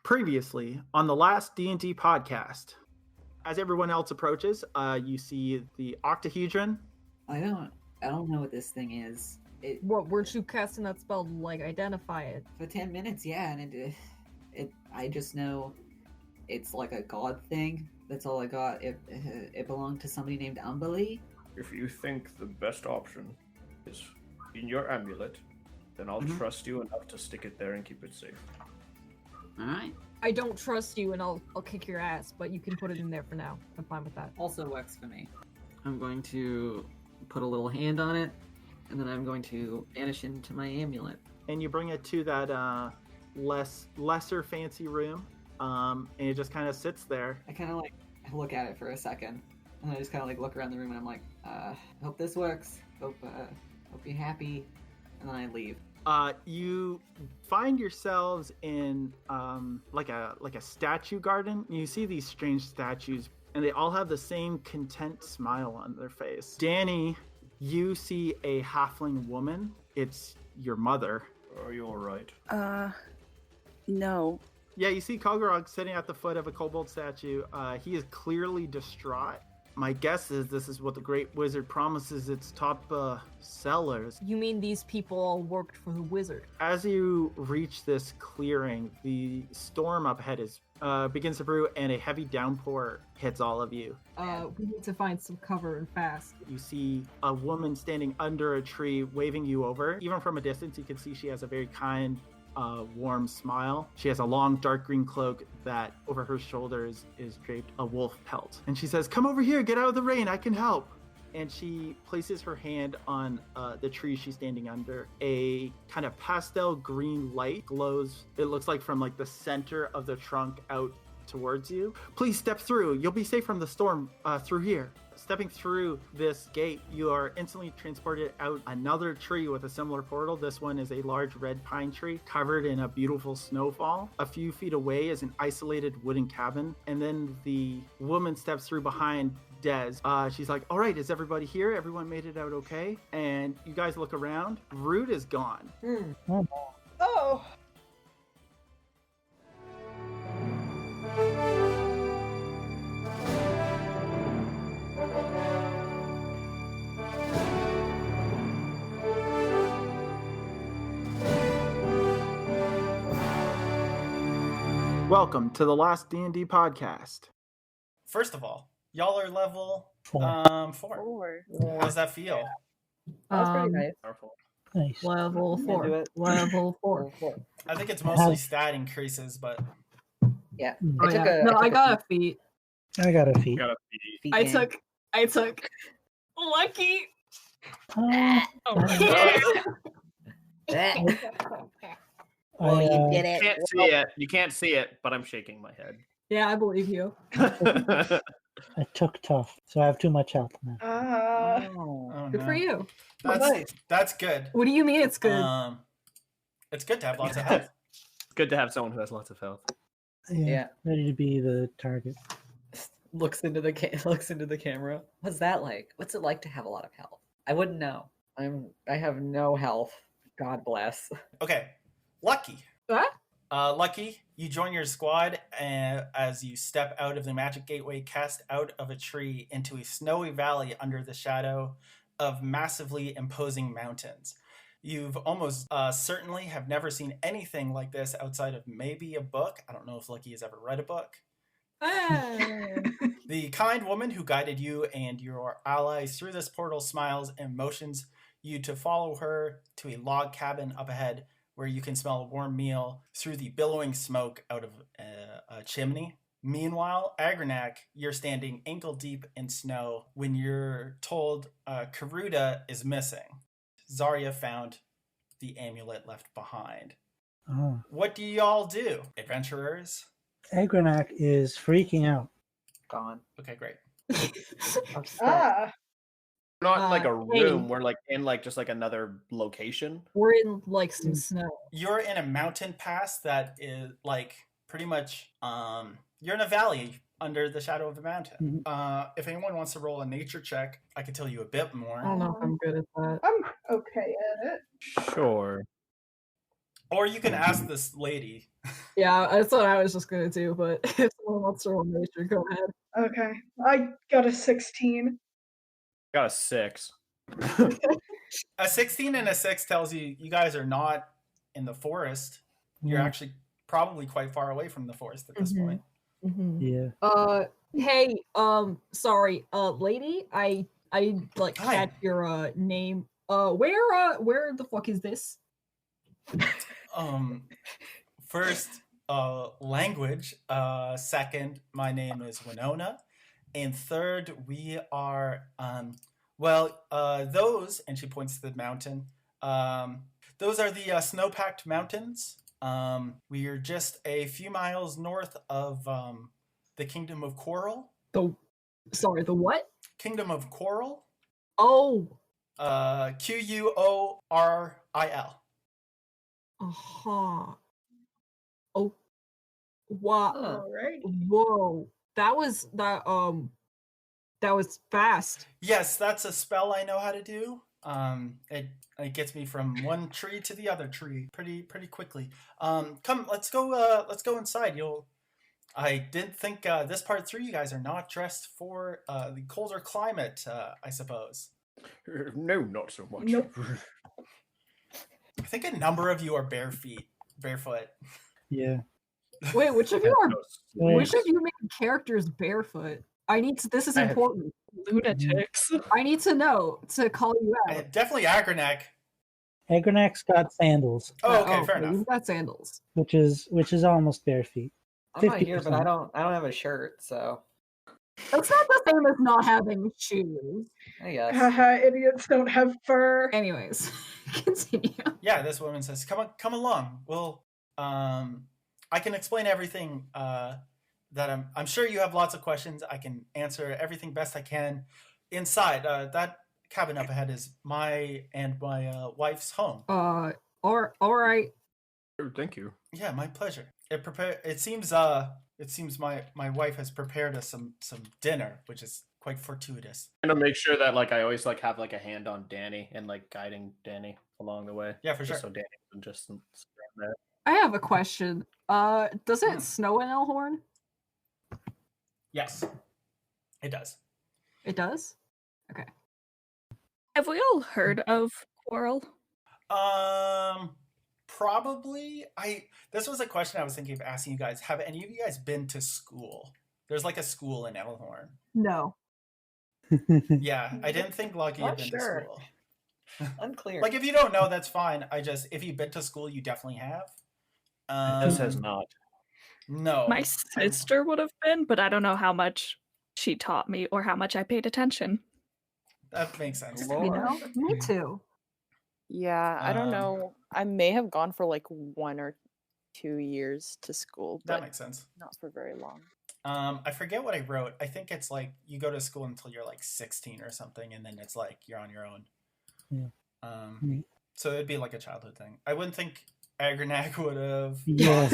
Previously on the last D&D podcast, as everyone else approaches, you see the octahedron. I don't know what this thing is. What, weren't you casting that spell to, like, identify it? For 10 minutes, yeah, and I just know it's like a god thing. That's all I got. It belonged to somebody named Umbali. If you think the best option is in your amulet, then I'll trust you enough to stick it there and keep it safe. Alright. I don't trust you, and I'll kick your ass, but you can put it in there for now. I'm fine with that. Also works for me. I'm going to put a little hand on it, and then I'm going to vanish into my amulet. And you bring it to that lesser fancy room, and it just kind of sits there. I kind of like look at it for a second, and I just kind of like look around the room, and I'm like, hope this works. Hope you're happy, and then I leave. You find yourselves in like a statue garden. You see these strange statues, and they all have the same content smile on their face. Dani, you see a halfling woman. It's your mother. Are you all right? No. Yeah, you see Kogorog sitting at the foot of a kobold statue. He is clearly distraught. My guess is this is what the Great Wizard promises its top sellers. You mean these people all worked for the wizard? As you reach this clearing, the storm up ahead begins to brew, and a heavy downpour hits all of you. We need to find some cover and fast. You see a woman standing under a tree waving you over. Even from a distance, you can see she has a very kind, warm smile. She has a long dark green cloak that over her shoulders is draped a wolf pelt. And she says, "Come over here, get out of the rain, I can help." And she places her hand on the tree she's standing under. A kind of pastel green light glows. It looks like from like the center of the trunk out towards you. "Please step through. You'll be safe from the storm through here." Stepping through this gate, you are instantly transported out another tree with a similar portal. This one is a large red pine tree covered in a beautiful snowfall. A few feet away is an isolated wooden cabin. And then the woman steps through behind Des. She's like, "All right, is everybody here? Everyone made it out okay?" And you guys look around. Rute is gone. Oh. Welcome to the last D&D podcast. First of all, y'all are level 4. 4. How's that feel? That was pretty nice. Powerful. Nice. Level Do 4. it. Level 4. I think it's mostly stat increases, but Yeah. Oh, I got a feat. I got a feat. Got a feat. Feet I gang. took lucky. Oh, you I, did You it. can't see it. You can't see it, but I'm shaking my head. Yeah, I believe you. I took tough, so I have too much health now. Oh. oh, Good no. for you. That's good. What do you mean it's good? It's good to have lots of health. It's good to have someone who has lots of health. Yeah. Ready to be the target. Looks into the camera. What's that like? What's it like to have a lot of health? I wouldn't know. I have no health. God bless. Okay, Lucky. What? Lucky, you join your squad as you step out of the magic gateway, cast out of a tree into a snowy valley under the shadow of massively imposing mountains. You've almost certainly have never seen anything like this outside of maybe a book. I don't know if Lucky has ever read a book. The kind woman who guided you and your allies through this portal smiles and motions you to follow her to a log cabin up ahead where you can smell a warm meal through the billowing smoke out of a chimney. Meanwhile, Agronak, you're standing ankle deep in snow when you're told Karuda is missing. Zaria found the amulet left behind. Oh. What do y'all do, adventurers? Agronak is freaking out. Gone. Okay, great. Ah. We're not in like a hey. room. We're like in like just like another location. We're in like some snow. You're in a mountain pass that is like pretty much you're in a valley under the shadow of the mountain. If anyone wants to roll a nature check, I can tell you a bit more. I don't know if I'm good at that. I'm okay at it. Sure. Or you can ask this lady. Yeah, that's what I was just gonna do, but if someone wants to roll nature, go ahead. Okay. I got a 16. Got a 6. A 16 and a 6 tells you guys are not in the forest. You're Yeah. actually probably quite far away from the forest at this Mhm. point. Yeah. Hey, sorry, lady, I like Hi. catch your name. Where the fuck is this? First, language. Second, my name is Wynonna. And third, we are, those, and she points to the mountain, those are the snow-packed mountains. We are just a few miles north of the Kingdom of Coral. The what? Kingdom of Coral. Oh, Quoril. uh-huh. Oh, wow. Alright. Whoa. That was fast. Yes, that's a spell I know how to do. It gets me from one tree to the other tree pretty quickly. Come, let's go inside. I did think this part 3 you guys are not dressed for the colder climate, I suppose. No, not so much. Nope. I think a number of you are barefoot. Yeah. Wait, which of you are Wait. which of you make characters barefoot? This is I have- important. Lunatics. I need to know to call you out. Definitely Agronak. Agronak's got sandals, Oh, okay, fair okay, enough. You've got sandals. which is almost bare feet. I'm not here, but 50%. I don't have a shirt, so That's not the same as not having shoes. I guess. Haha, idiots don't have fur. Anyways, continue. Yeah, this woman says, "Come along. Well, I can explain everything. That I'm sure you have lots of questions. I can answer everything best I can. Inside, that cabin up ahead is my wife's home. All right. Oh, thank you. Yeah, my pleasure. It seems my wife has prepared us some dinner, which is quite fortuitous. And to make sure that I always have a hand on Dani and guiding Dani along the way. Yeah, for sure. So Dani can just stand there. I have a question. Does it snow in Elhorn? Yes, it does. It does? Okay. Have we all heard of Quarrel? Probably. This was a question I was thinking of asking you guys. Have any of you guys been to school? There's a school in Elhorn. No. Yeah, I didn't think Lucky had Not been sure. to school. Unclear. If you don't know, that's fine. If you've been to school, you definitely have. This has not. No. My sister would have been, but I don't know how much she taught me or how much I paid attention. That makes sense. You know? Me too. Yeah, I don't Um, know. I may have gone for 1 or 2 years to school, That but makes sense. not for very long. I forget what I wrote. I think it's you go to school until you're 16 or something, and then it's you're on your own. Yeah. So it'd be a childhood thing. I wouldn't think Agronak would have. Yeah.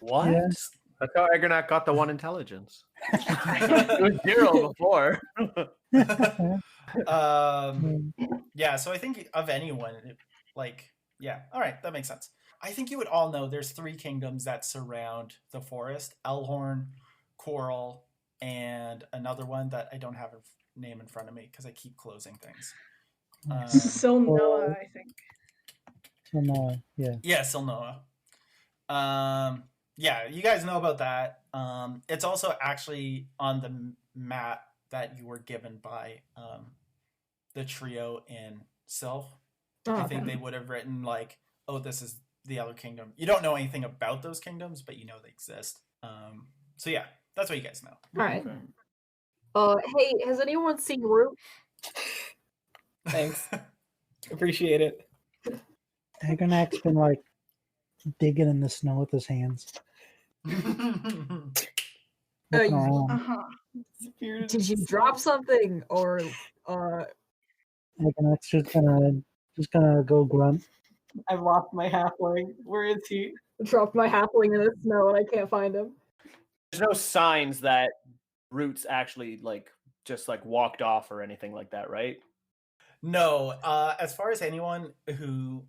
What? Yeah. That's how Agronak got the 1 intelligence. It was 0 before. Yeah, so I think of anyone, yeah, all right, that makes sense. I think you would all know there's 3 kingdoms that surround the forest: Elhorn, Coral, and another one that I don't have a name in front of me because I keep closing things. Silnoa, I think. So no, yeah. Yeah, Silnoa. Yeah, you guys know about that. It's also actually on the map that you were given by the trio in Sylph. I think they would have written oh, this is the other kingdom. You don't know anything about those kingdoms, but you know they exist. So yeah, that's what you guys know. All right. Hey, has anyone seen Rute? Thanks. Appreciate it. Agronak's been digging in the snow with his hands. Looking around. Uh-huh. Did you drop something or Agronak's just gonna go grunt. I've lost my halfling. Where is he? dropped my halfling in the snow and I can't find him? There's no signs that Rute's actually just walked off or anything like that, right? No, as far as anyone who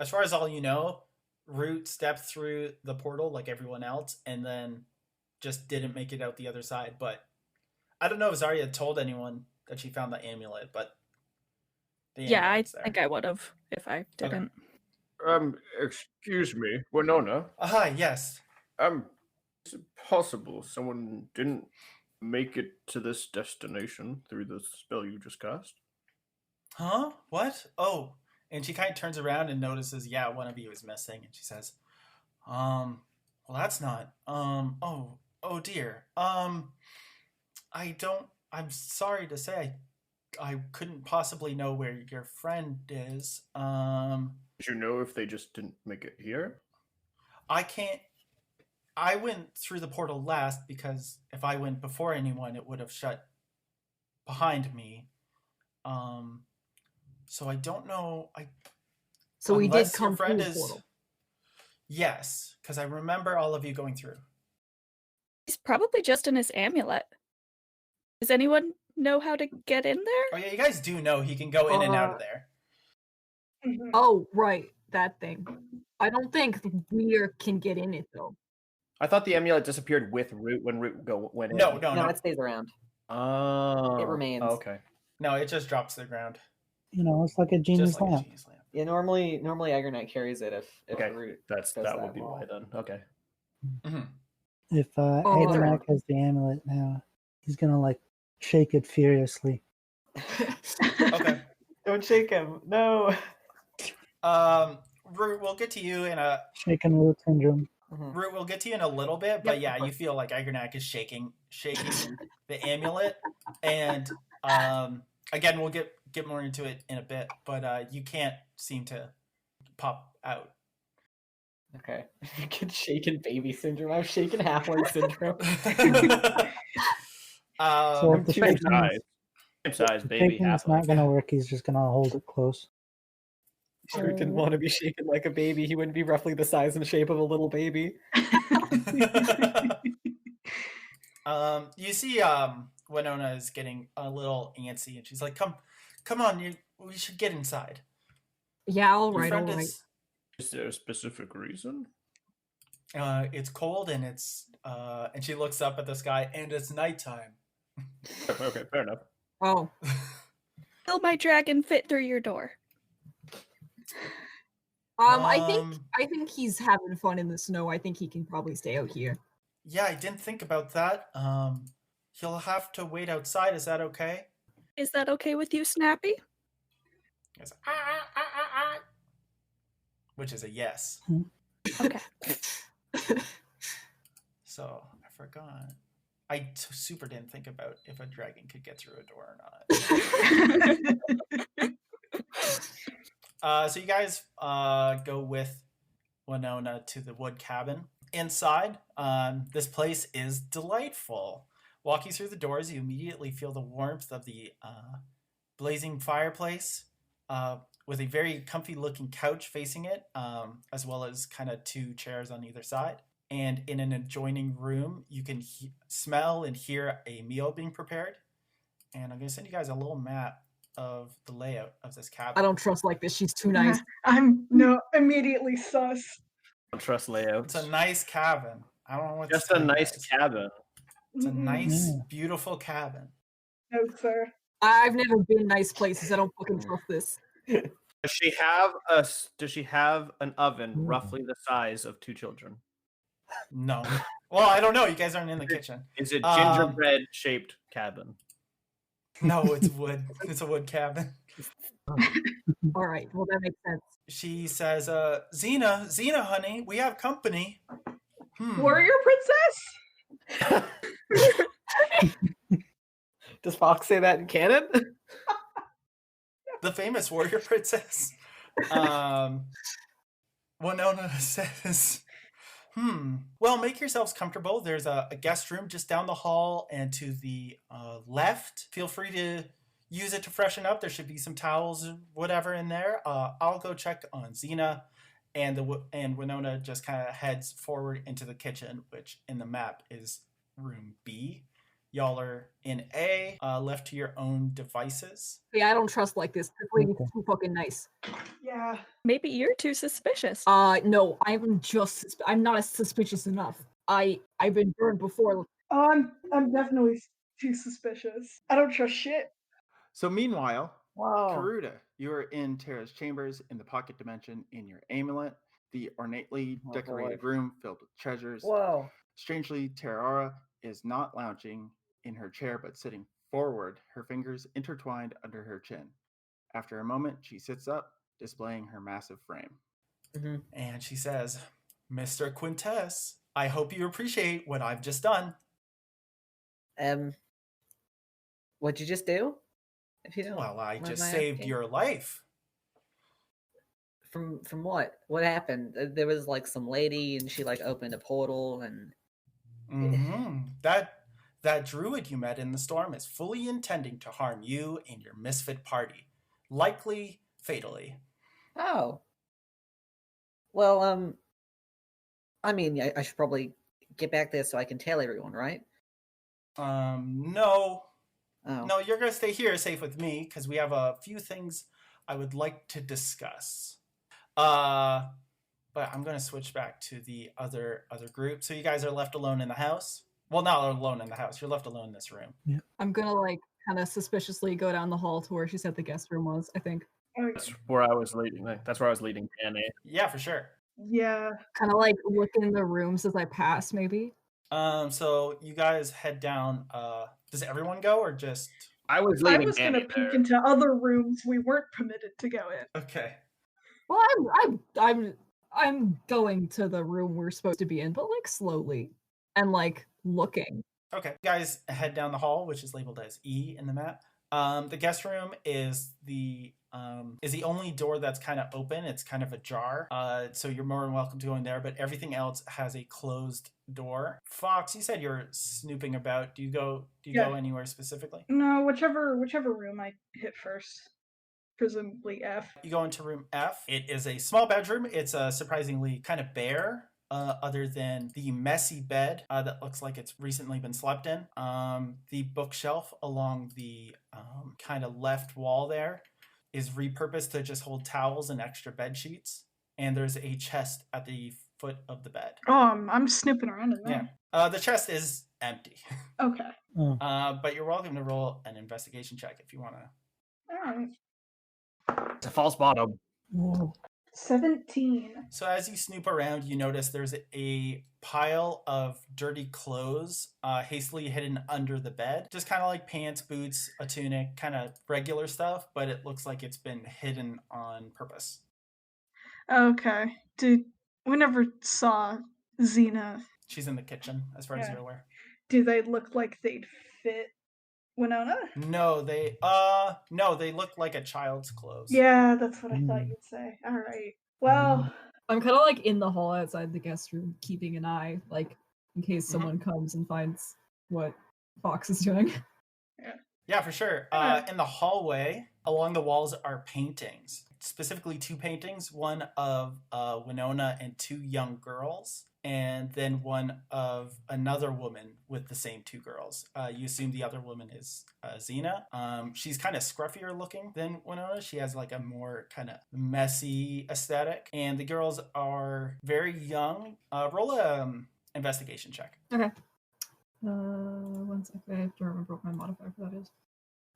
as far as all you know, Rute stepped through the portal like everyone else, and then just didn't make it out the other side. But I don't know if Zaria told anyone that she found the amulet, but Yeah, I amulet's there. think I would have if I didn't. Excuse me, Wynonna. Hi, yes. Is it possible someone didn't make it to this destination through the spell you just cast? Huh? What? Oh. And she kind of turns around and notices, yeah, one of you is missing. And she says, well, that's not, oh dear. I'm sorry to say I couldn't possibly know where your friend is. Did you know if they just didn't make it here? I went through the portal last because if I went before anyone, it would have shut behind me. So I don't know. So we did unless come your friend through the portal. Yes, because I remember all of you going through. He's probably just in his amulet. Does anyone know how to get in there? Oh yeah, you guys do know he can go in and out of there. Mhm. Oh, right, that thing. I don't think we can get in it though. I thought the amulet disappeared with Rute when Rute went in. No, No, it stays around. Oh. It remains. Oh, okay. No, it just drops to the ground. You know, it's like a Just genius like a lamp. genius lamp. Yeah, normally Agronak carries it if Okay, Rute that goes would be long. why then. Okay. Mm-hmm. If Agronak has the amulet now, he's gonna like shake it furiously. Okay. Don't shake him. No. Rute, we'll get to you in a Shaken root syndrome. Rute, we'll get to you in a little bit, but yeah, you feel like Agronak is shaking the amulet, and again, we'll get more into it in a bit, but you can't seem to pop out. Okay. Get shaken baby syndrome. I've shaken halfling syndrome. So if the Same shaking size. Same size, baby. shaking's not gonna work, he's just gonna hold it close. If Rute didn't want to be shaken like a baby, he wouldn't be roughly the size and shape of a little baby. You see, Wynonna is getting a little antsy, and she's like, "Come on, we should get inside." Yeah, all Your right, all friend right. Is there a specific reason? It's cold, and and she looks up at the sky, and it's nighttime. Okay, fair enough. Oh, Will my dragon fit through your door? I think he's having fun in the snow. I think he can probably stay out here. Yeah, I didn't think about that. He'll have to wait outside. Is that okay? Is that okay with you, Snappy? He goes, which is a yes. Okay. So I forgot. I super didn't think about if a dragon could get through a door or not. So you guys go with Wynonna to the wood cabin. Inside, this place is delightful. Walking through the doors, you immediately feel the warmth of the blazing fireplace with a very comfy looking couch facing it, as well as kind of two chairs on either side. And in an adjoining room, you can smell and hear a meal being prepared. And I'm going to send you guys a little map of the layout of this cabin. I don't trust like this. She's too nice. I'm immediately sus. Don't trust layouts. It's a nice cabin. I don't know what Just to a tell you nice guys. cabin. It's a nice, Yeah. beautiful cabin. No, sir. I've never been nice places. I don't fucking trust this. Does she have an oven roughly the size of two children? No. Well, I don't know. You guys aren't in the kitchen. Is it gingerbread shaped cabin? No, it's wood. It's a wood cabin. All right. Well, that makes sense. She says, Xena, honey, we have company. Warrior princess? Does Fawkes say that in canon? The famous warrior princess. Wynonna says, well, make yourselves comfortable. There's a guest room just down the hall and to the left. Feel free to use it to freshen up. There should be some towels, whatever in there. I'll go check on Xena. And Wynonna just kind of heads forward into the kitchen, which in the map is room B. Y'all are in A, left to your own devices. Yeah, I don't trust like this. This lady's Okay. too fucking nice. Yeah. Maybe you're too suspicious. No, I'm not as suspicious enough. I've been burned before. Oh, I'm definitely too suspicious. I don't trust shit. So meanwhile, Whoa. Karuta, you are in Terra's chambers in the pocket dimension in your amulet, the ornately Oh, decorated boy. room filled with treasures. Whoa. Strangely, Terrara is not lounging in her chair but sitting forward, her fingers intertwined under her chin. After a moment, she sits up, displaying her massive frame. Mhm. And she says, Mr. Quintess, I hope you appreciate what I've just done. What'd you just do? If you don't Well, I mind just my saved asking? your life. From what? What happened? There was like some lady and she like opened a portal and That druid you met in the storm is fully intending to harm you and your misfit party, likely fatally. oh. Well, I mean, I should probably get back there so I can tell everyone, right? No. Oh. No, you're gonna stay here safe with me because we have a few things I would like to discuss. But I'm gonna switch back to the other group. So you guys are left alone in the house. Well, not alone in the house. You're left alone in this room. I'm gonna like kind of suspiciously go down the hall to where she said the guest room was. I think. That's where I was leading. That's where I was leading Dani. Yeah, for sure. Yeah. Kind of like look in the rooms as I pass, maybe. So you guys head down. Does everyone go or just? I was I leading was gonna Dani peek there. into other rooms we weren't permitted to go in. Okay. Well, I'm going to the room we're supposed to be in, but like slowly and like looking. Okay. You guys head down the hall, which is labeled as E in the map. The guest room is the only door that's kind of open. It's kind of ajar. So you're more than welcome to go in there, but everything else has a closed door. Fawkes, you said you're snooping about. Do you go anywhere specifically? No, whichever room I hit first. Presumably F. You go into room F. It is a small bedroom. It's surprisingly kind of bare. Other than the messy bed that looks like it's recently been slept in. The bookshelf along the kind of left wall there is repurposed to just hold towels and extra bed sheets. And there's a chest at the foot of the bed. Oh, I'm snooping around in there. Yeah. The chest is empty. Okay. But you're welcome to roll an investigation check if you want to. Alright. It's a false bottom. Whoa. 17. So as you snoop around, you notice there's a pile of dirty clothes hastily hidden under the bed. Just kind of like pants, boots, a tunic, kind of regular stuff, but it looks like it's been hidden on purpose. Okay. We never saw Xena. She's in the kitchen, as far as you're aware. Do they look like they'd fit Wynonna? No, they look like a child's clothes. Yeah, that's what I thought you'd say. Alright. Well, I'm kind of like in the hall outside the guest room, keeping an eye, like in case someone comes and finds what Fawkes is doing. Yeah, for sure. In the hallway, along the walls are paintings. Specifically 2 paintings, one of Wynonna and 2 young girls, and then one of another woman with the same 2 girls. You assume the other woman is Xena. She's kind of scruffier looking than Wynonna. She has like a more kind of messy aesthetic. And the girls are very young. Roll a investigation check. Okay. 1 second. I have to remember what my modifier for that is.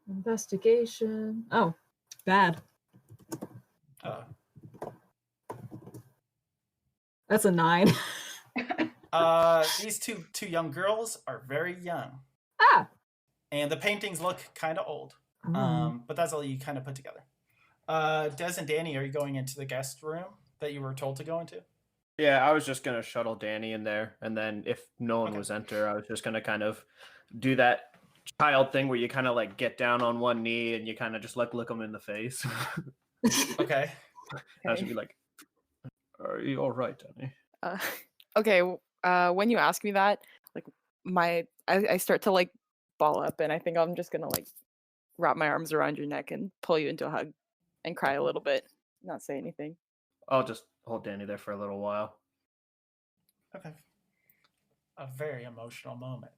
Investigation. Oh, bad. That's a 9. These two young girls are very young. And the paintings look kind of old. But that's all you kind of put together. Des and Dani, are you going into the guest room that you were told to go into? Yeah, I was just gonna shuttle Dani in there, and then if no one was enter, I was just gonna kind of do that child thing where you kind of like get down on one knee and you kind of just like look them in the face. Okay. I should be like, "Are you all right, Dani?" Okay. When you ask me that, like I start to like ball up, and I think I'm just gonna like wrap my arms around your neck and pull you into a hug and cry a little bit, not say anything. I'll just hold Dani there for a little while. Okay. A very emotional moment.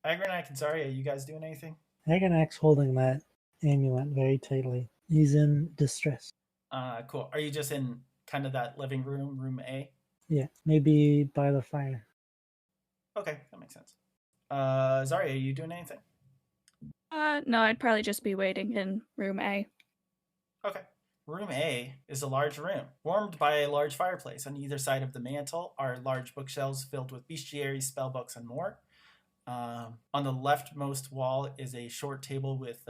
Agronak and Zaria, you guys doing anything? Agonak's holding that amulet very tightly. He's in distress. Cool. Are you just in kind of that living room, room A? Yeah, maybe by the fire. Okay, that makes sense. Zaria, are you doing anything? No, I'd probably just be waiting in room A. Okay. Room A is a large room, warmed by a large fireplace. On either side of the mantle are large bookshelves filled with bestiaries, spellbooks, and more. On the leftmost wall is a short table with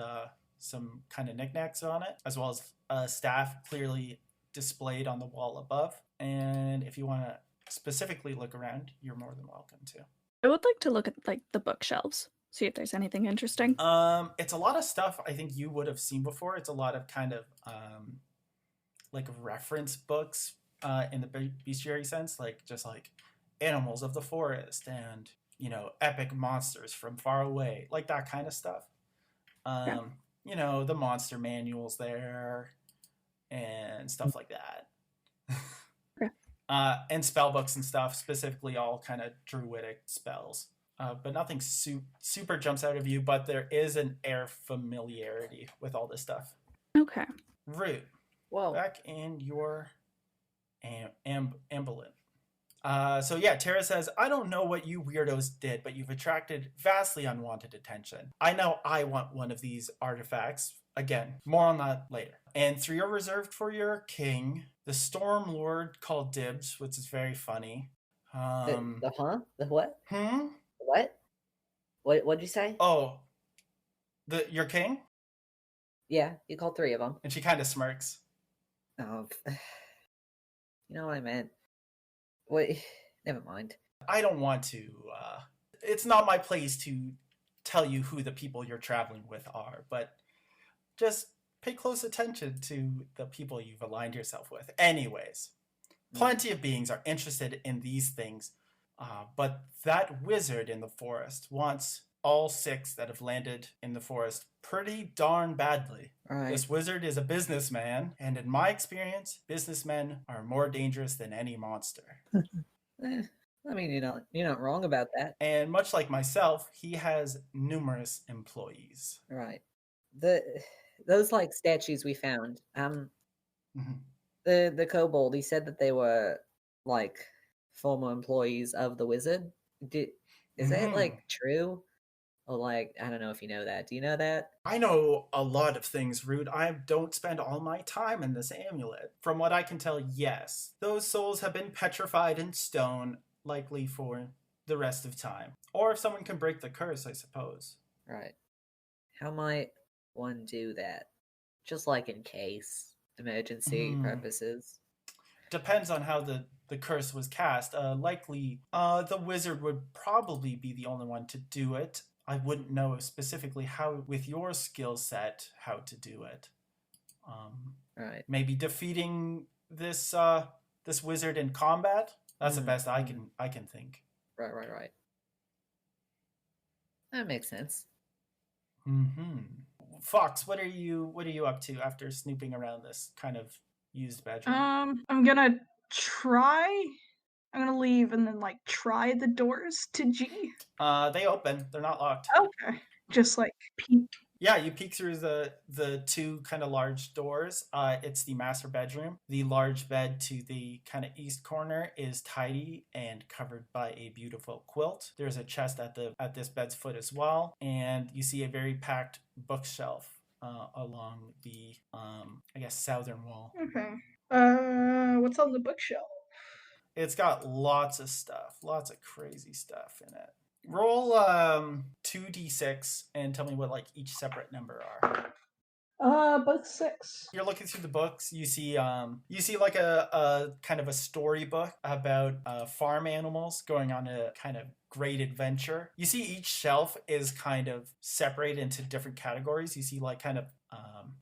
some kind of knickknacks on it, as well as a staff clearly displayed on the wall above. And if you want to specifically look around, you're more than welcome to. I would like to look at like the bookshelves, see if there's anything interesting. It's a lot of stuff I think you would have seen before. It's a lot of kind of like reference books in the bestiary sense, like just like animals of the forest and epic monsters from far away, like that kind of stuff. Yeah. The monster manuals there and stuff like that. Okay. And spell books and stuff, specifically all kind of druidic spells. But nothing super jumps out of you, but there is an air familiarity with all this stuff. Okay. Rute, Whoa. back in your ambulance. So yeah, Tara says, I don't know what you weirdos did, but you've attracted vastly unwanted attention. I know I want one of these artifacts. Again, more on that later. And 3 are reserved for your king, the Storm Lord called Dibs, which is very funny. The what? Hmm? What? What'd you say? Oh, your king? Yeah, you called 3 of them. And she kind of smirks. Oh, you know what I meant. Wait, never mind. I don't want to, it's not my place to tell you who the people you're traveling with are, but just pay close attention to the people you've aligned yourself with. Anyways, plenty of beings are interested in these things, but that wizard in the forest wants all 6 that have landed in the forest pretty darn badly. Right. This wizard is a businessman, and in my experience, businessmen are more dangerous than any monster. I mean, you're not wrong about that. And much like myself, he has numerous employees. Right. Those like statues we found. Mm-hmm. The kobold, he said that they were like former employees of the wizard. Is that like true? Or like, I don't know if you know that. Do you know that? I know a lot of things, Rute. I don't spend all my time in this amulet. From what I can tell, yes. Those souls have been petrified in stone, likely for the rest of time. Or if someone can break the curse, I suppose. Right. How might one do that? Just like in case, emergency purposes. Depends on how the curse was cast. Likely, the wizard would probably be the only one to do it. I wouldn't know specifically how, with your skill set, how to do it. Right. Maybe defeating this this wizard in combat. That's the best I can think. Right. That makes sense. Fawkes, what are you up to after snooping around this kind of used bedroom? I'm gonna leave and then like try the doors to G. They open. They're not locked. Okay. Just like peek. Yeah, you peek through the 2 kind of large doors. It's the master bedroom. The large bed to the kind of east corner is tidy and covered by a beautiful quilt. There's a chest at this bed's foot as well, and you see a very packed bookshelf along the I guess southern wall. Okay. What's on the bookshelf? It's got lots of stuff, lots of crazy stuff in it. Roll 2d6 and tell me what like each separate number are. Both 6. You're looking through the books. You see like a kind of a storybook about farm animals going on a kind of great adventure. You see each shelf is kind of separated into different categories. You see like kind of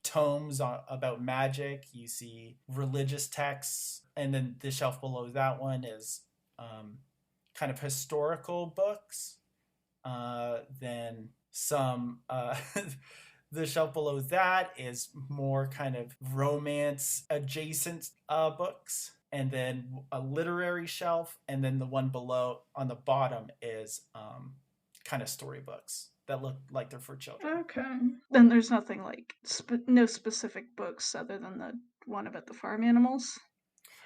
tomes about magic. You see religious texts, and then the shelf below that one is kind of historical books. Then some the shelf below that is more kind of romance adjacent books, and then a literary shelf, and then the one below on the bottom is kind of storybooks that look like they're for children. Okay. Then there's nothing like no specific books other than the one about the farm animals.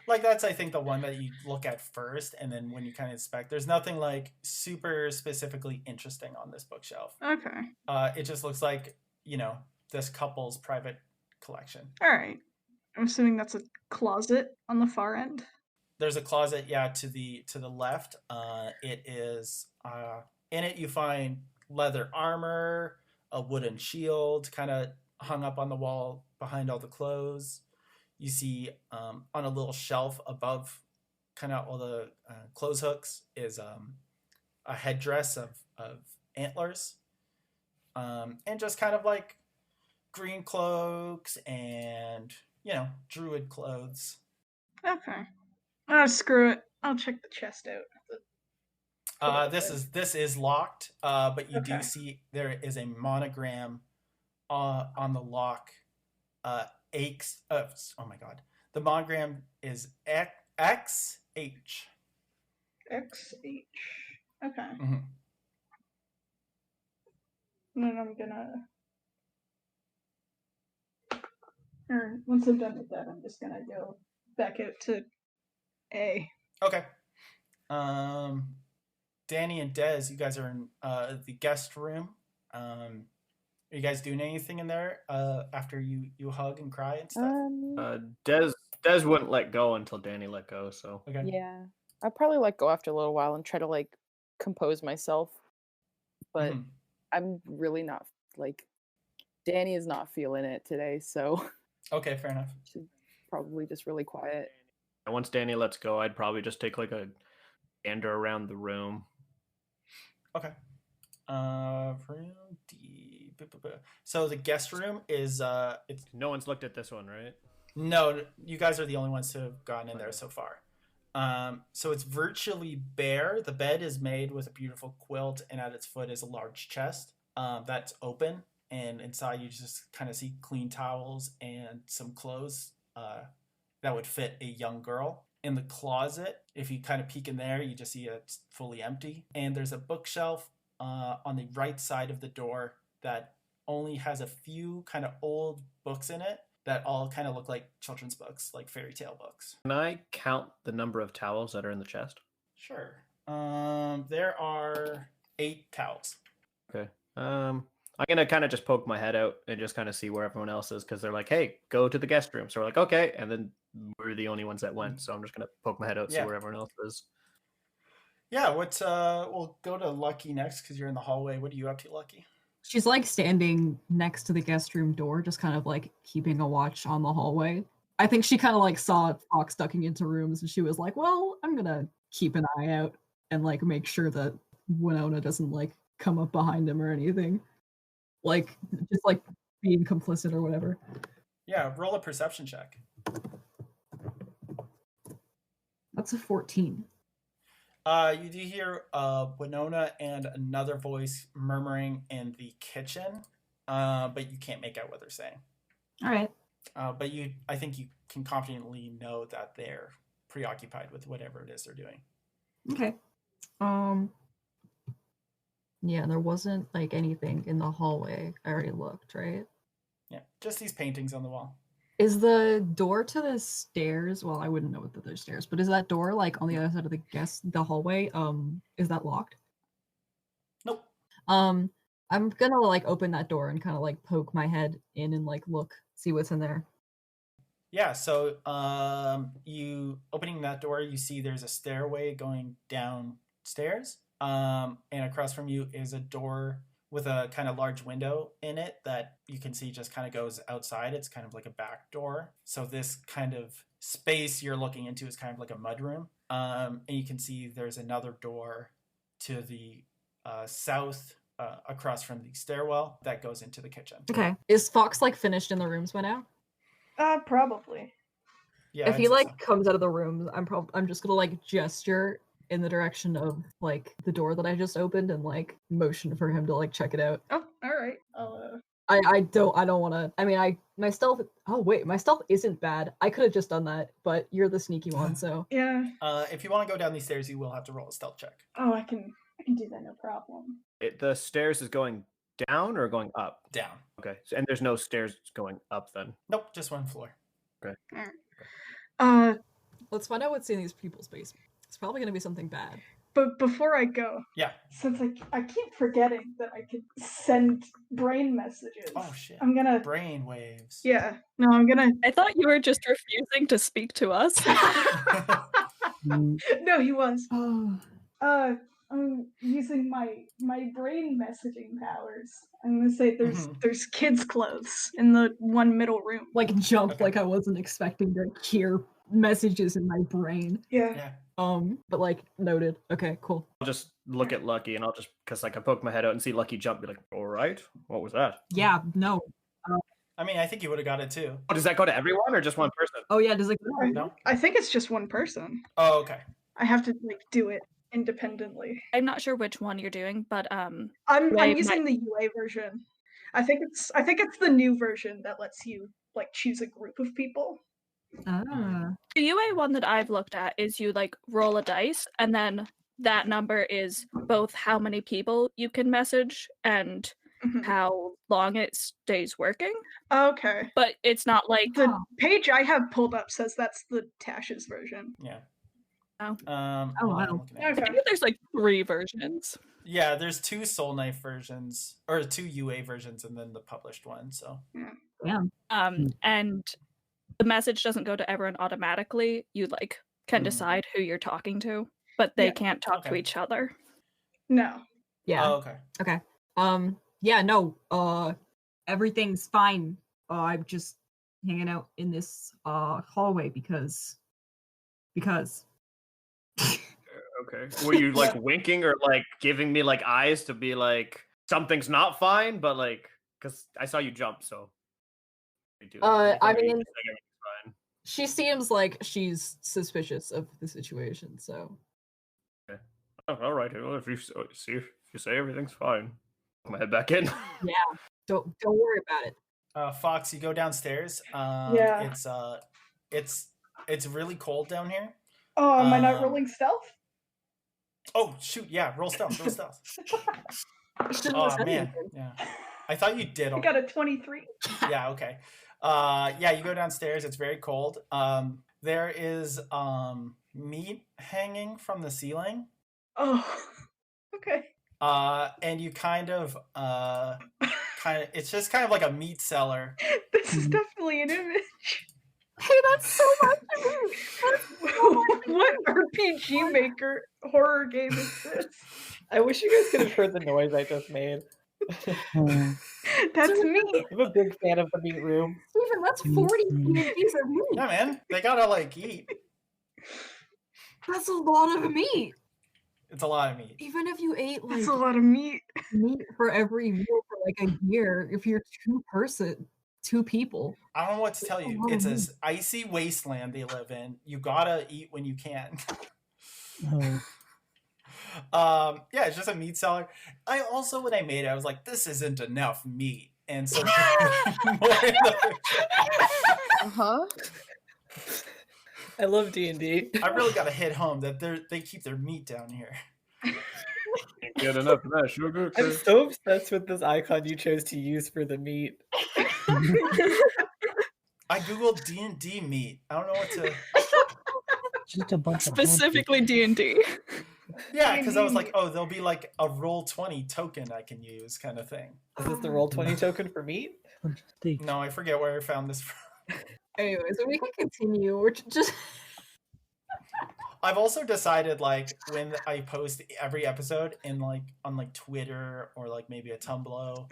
Like that's I think the one that you look at first, and then when you kind of inspect, there's nothing like super specifically interesting on this bookshelf. Okay. It just looks like, you know, this couple's private collection. All right. I'm assuming that's a closet on the far end. There's a closet, yeah, to the left. It is in it you find leather armor, a wooden shield kind of hung up on the wall behind all the clothes. You see on a little shelf above kind of all the clothes hooks is a headdress of antlers, and just kind of like green cloaks and, you know, druid clothes. Okay. Screw it. I'll check the chest out. This is locked, but you do see there is a monogram on the lock. Oh my god. The monogram is XH. XH. Okay. Mm-hmm. And then I'm gonna... Or once I'm done with that, I'm just gonna go back out to A. Okay. Dani and Dez, you guys are in the guest room. Are you guys doing anything in there after you hug and cry and stuff? Dez wouldn't let go until Dani let go, so. Okay. Yeah. I'll probably let go after a little while and try to like compose myself. But I'm really not like Dani is not feeling it today, so okay, fair enough. She's probably just really quiet. And once Dani lets go, I'd probably just take like a gander around the room. Okay. Room D. So the guest room is it's no one's looked at this one, right? No, you guys are the only ones who have gone in there so far. So it's virtually bare. The bed is made with a beautiful quilt, and at its foot is a large chest that's open. And inside you just kind of see clean towels and some clothes that would fit a young girl. In the closet, if you kind of peek in there, you just see it's fully empty. And there's a bookshelf on the right side of the door that only has a few kind of old books in it that all kind of look like children's books, like fairy tale books. Can I count the number of towels that are in the chest? Sure. There are 8 towels. Okay. I'm going to kind of just poke my head out and just kind of see where everyone else is, because they're like, hey, go to the guest room. So we're like, okay. And then we're the only ones that went. So I'm just going to poke my head out, see where everyone else is. Yeah, we'll go to Lucky next because you're in the hallway. What are you up to, Lucky? She's like standing next to the guest room door, just kind of like keeping a watch on the hallway. I think she kind of like saw Fawkes ducking into rooms and she was like, well, I'm gonna keep an eye out and like make sure that Wynonna doesn't like come up behind him or anything. Like just like being complicit or whatever. Yeah, roll a perception check. That's a 14. You do hear Wynonna and another voice murmuring in the kitchen, but you can't make out what they're saying. All right. But I think you can confidently know that they're preoccupied with whatever it is they're doing. Okay. Yeah, there wasn't like anything in the hallway. I already looked, right? Yeah, just these paintings on the wall. Is the door to the stairs? Well, I wouldn't know that there's stairs, but is that door like on the other side of the hallway? Is that locked? Nope. I'm gonna like open that door and kind of like poke my head in and like look, see what's in there. Yeah. So, you opening that door, you see there's a stairway going downstairs. And across from you is a door with a kind of large window in it that you can see just kind of goes outside. It's kind of like a back door. So this kind of space you're looking into is kind of like a mudroom. And you can see there's another door to the south across from the stairwell that goes into the kitchen. Okay. Is Fawkes like finished in the rooms by now? Probably. Yeah. If he like comes out of the room, I'm just gonna like gesture in the direction of like the door that I just opened and like motion for him to like check it out. Oh, all right. I don't want to. I mean, my stealth. Oh wait, my stealth isn't bad. I could have just done that, but you're the sneaky one, so yeah. If you want to go down these stairs, you will have to roll a stealth check. Oh, I can I can do that, no problem. The stairs is going down or going up? Down. Okay. And there's no stairs going up then? Nope, just one floor. Okay. Let's find out what's in these people's basement. It's probably going to be something bad. But before I go, since I keep forgetting that I could send brain messages. Oh shit! I'm gonna brain waves. Yeah. No, I'm gonna. I thought you were just refusing to speak to us. No, he was. I'm using my brain messaging powers. I'm gonna say there's kids' clothes in the one middle room. Like jump, like I wasn't expecting to hear messages in my brain. Yeah. But like noted. Okay, cool. I'll just look at Lucky and I'll just, because like I poke my head out and see Lucky jump, be like, all right, what was that? Yeah, no. I mean, I think you would have got it too. Oh, does that go to everyone or just one person? Oh yeah, does it go? No. I think it's just one person. Oh, okay. I have to like do it independently. I'm not sure which one you're doing, but I'm using the UA version. I think it's the new version that lets you like choose a group of people. Ah. The UA one that I've looked at is you like roll a dice and then that number is both how many people you can message and how long it stays working. Okay. But it's not like the page I have pulled up says that's the Tash's version. Yeah. Oh. Wow. I think there's like 3 versions. Yeah, there's 2 Soul Knife versions or 2 UA versions and then the published one, so. Yeah. And the message doesn't go to everyone automatically. You like can decide who you're talking to, but they can't talk to each other. No. Yeah. Oh, okay. Okay. Yeah, no. Everything's fine. I'm just hanging out in this hallway because Okay. Were you like winking or like giving me like eyes to be like something's not fine, but like because I saw you jump, so. I mean, she seems like she's suspicious of the situation, so. Okay. Oh, all right. Well, if you say everything's fine, put my head back in. Yeah. Don't worry about it. Fawkes, you go downstairs. It's really cold down here. Oh, am I not rolling stealth? Oh shoot! Yeah, roll stealth. Roll stealth. Oh man, yeah. I thought you did. I got a 23. Yeah. Okay. Yeah, you go downstairs. It's very cold. There is meat hanging from the ceiling. Oh. Okay. And you it's just kind of like a meat cellar. This is definitely an image. Hey, that's so much of me. What RPG Maker horror game is this? I wish you guys could have heard the noise I just made. That's me. I'm a big fan of the meat room. Steven, that's 40 pieces of meat. Yeah, man. They gotta like eat. That's a lot of meat. It's a lot of meat. Even if you ate like That's a lot of meat for every meal for like a year, if you're 2 people. I don't know what to tell you. It's this icy wasteland they live in. You gotta eat when you can. Yeah, it's just a meat cellar. I also, when I made it, I was like, this isn't enough meat. And so I love D&D. I really gotta hit home that they keep their meat down here. Can't get enough of that sugar. I'm so obsessed with this icon you chose to use for the meat. I googled D&D meat. I don't know what to. Just a bunch specifically D&D. Yeah, because I was like, oh, there'll be like a Roll20 token I can use, kind of thing. Is this the Roll20 token for meat? No, I forget where I found this from. Anyways, we can continue. We're just. I've also decided, like, when I post every episode in like on like Twitter or like maybe a Tumblr,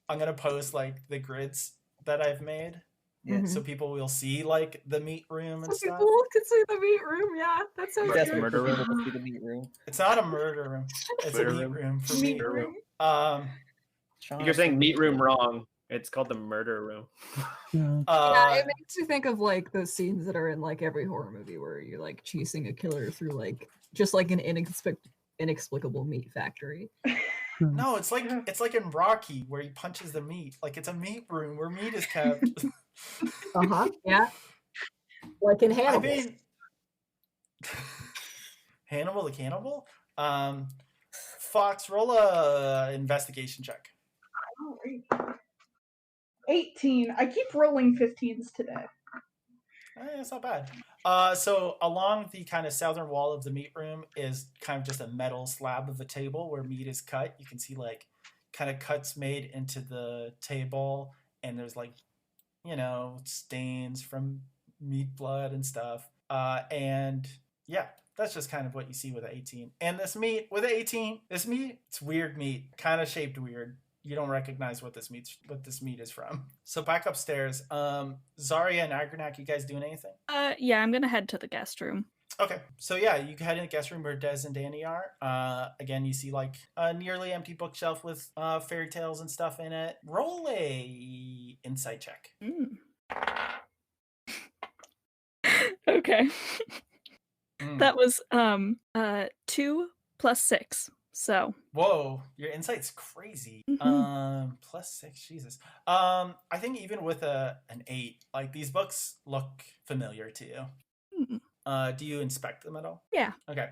I'm gonna post like the grids that I've made. Yeah. So people will see like the meat room and stuff. People can see the meat room, yeah. That sounds That's good. murder room. Will see the meat room. It's not a murder room. It's a meat room for meat room. You're saying meat room wrong. It's called the murder room. Yeah, it makes you think of like those scenes that are in like every horror movie where you're like chasing a killer through like just like an inexplicable meat factory. No, it's like in Rocky where he punches the meat. Like it's a meat room where meat is kept. Yeah. Like in Hannibal. I mean, Hannibal the Cannibal. Fawkes, roll a investigation check. All right. 18. I keep rolling 15s today. It's not bad. So along the kind of southern wall of the meat room is kind of just a metal slab of a table where meat is cut. You can see like kind of cuts made into the table, and there's like, you know, stains from meat blood and stuff. And yeah, that's just kind of what you see with an 18. And this meat, with an 18, it's weird meat, kind of shaped weird. You don't recognize what this meat is from. So back upstairs, Zaria and Agronak, you guys doing anything? Yeah, I'm gonna head to the guest room. Okay, so yeah, you can head in the guest room where Des and Dani are. Again, you see like a nearly empty bookshelf with fairy tales and stuff in it. Roll a insight check. Okay. That was 2 plus 6. So whoa, your insight's crazy. Plus 6, Jesus. I think even with an 8, like these books look familiar to you. Do you inspect them at all? Yeah. Okay.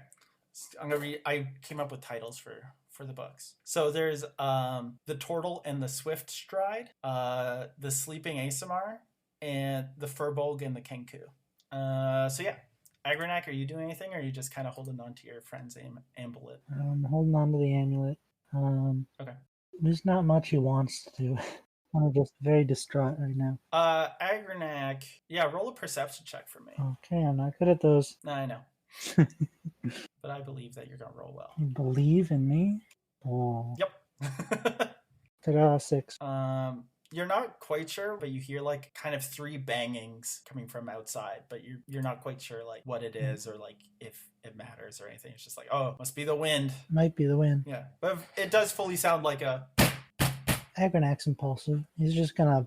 I'm gonna read. I came up with titles for the books. So there's the Turtle and the Swift Stride, the Sleeping Asamar, and the Furbolg and the Kenku. So yeah. Agronak, are you doing anything, or are you just kind of holding on to your friend's amulet? I'm holding on to the amulet. Okay. There's not much he wants to do. I'm just very distraught right now. Agronak, yeah, roll a perception check for me. Okay, I'm not good at those. No, I know. But I believe that you're going to roll well. You believe in me? Oh. Yep. Ta-da, 6. You're not quite sure, but you hear like kind of 3 bangings coming from outside, but you're not quite sure like what it is or like if it matters or anything. It's just like, oh, must be the wind. Might be the wind. Yeah, but it does fully sound like a. Agronak's impulsive. He's just gonna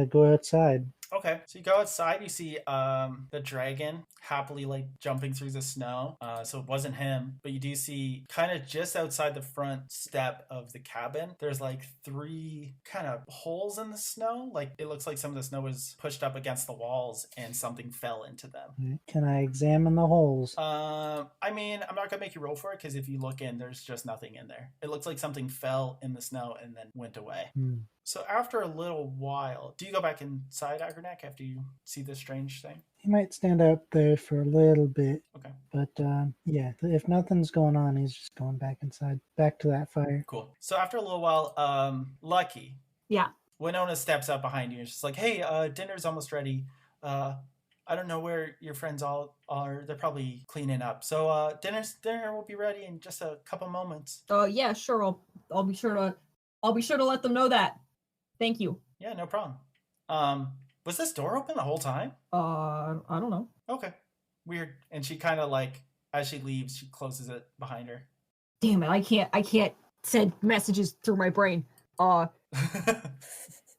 go outside. Okay, so you go outside, you see the dragon happily like jumping through the snow. So it wasn't him, but you do see kind of just outside the front step of the cabin, there's like 3 kind of holes in the snow. Like it looks like some of the snow was pushed up against the walls and something fell into them. Can I examine the holes? I mean, I'm not gonna make you roll for it because if you look in, there's just nothing in there. It looks like something fell in the snow and then went away. So after a little while, do you go back inside Agronak after you see this strange thing? He might stand out there for a little bit. Okay. But yeah, if nothing's going on, he's just going back inside, back to that fire. Cool. So after a little while, Lucky. Yeah. Wynonna steps up behind you and she's like, hey, dinner's almost ready. I don't know where your friends all are. They're probably cleaning up. So dinner will be ready in just a couple moments. Yeah, sure. I'll be sure to let them know that. Thank you. Yeah, no problem. Was this door open the whole time? I don't know. Okay. Weird. And she kind of like, as she leaves, she closes it behind her. Damn it, I can't send messages through my brain. I'm